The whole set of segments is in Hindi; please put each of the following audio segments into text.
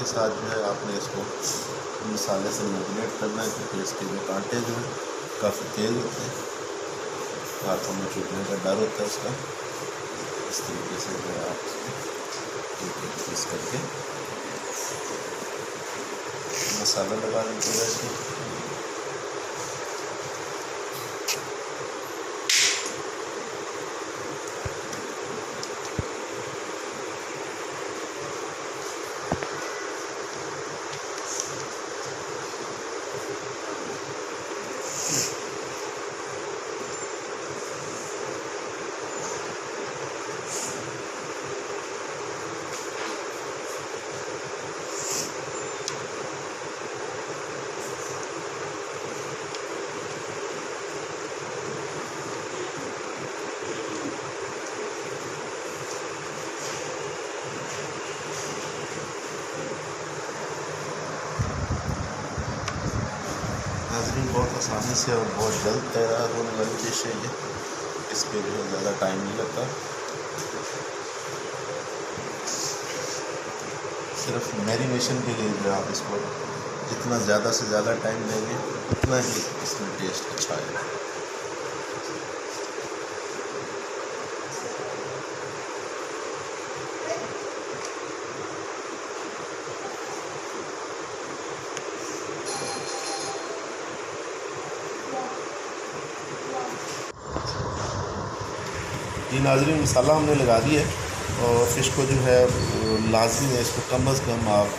के साथ जो है आपने इसको मसाले से मैरिनेट करना है, क्योंकि इसके जो कांटे जो हैं काफ़ी तेज़ होते हैं, हाथों में चुभने का डर होता है उसका। इस तरीके से जो है आप एक एक पीस करके मसाला लगा लीजिएगा इसमें। नाज़रीन, बहुत आसानी से और बहुत जल्द तैयार होने वाली डिश है ये। इस पर जो है ज़्यादा टाइम नहीं लगता, सिर्फ मैरिनेशन के लिए जो आप इसको जितना ज़्यादा से ज़्यादा टाइम देंगे उतना ही इसमें टेस्ट अच्छा आएगा। ये नाज़रीन मसाला हमने लगा दिया है और फ़िश को जो है लाजमी है इसको कम अज़ कम आप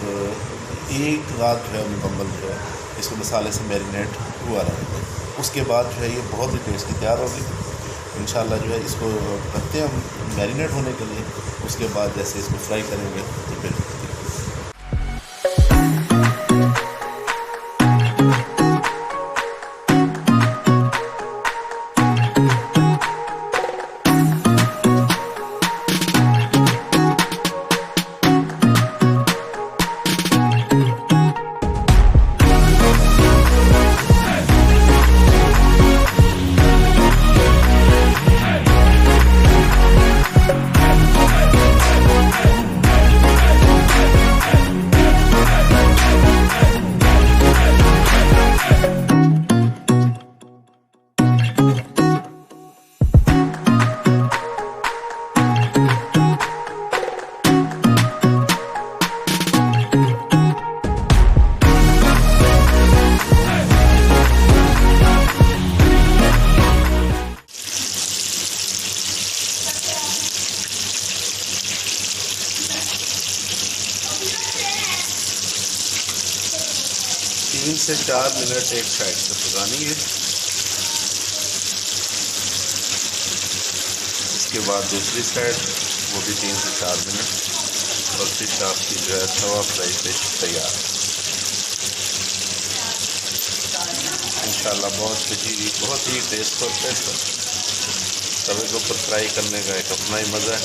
एक रात जो है मुकम्मल जो है इसको मसाले से मैरिनेट हुआ रहेगा। उसके बाद जो है ये बहुत ही टेस्टी तैयार होगी। इंशाल्लाह जो है इसको रखते हैं हम मैरिनेट होने के लिए। उसके बाद जैसे इसको फ्राई करेंगे तो फिर तीन से 4 मिनट एक साइड से पकानी है। इसके बाद दूसरी साइड वो भी 3 से 4 मिनट और फिश आपकी जो है तवा फ्राई फिश तैयार। इंशाल्लाह बहुत ही टेस्ट होता है। तवे के ऊपर फ्राई करने का एक अपना ही मज़ा है।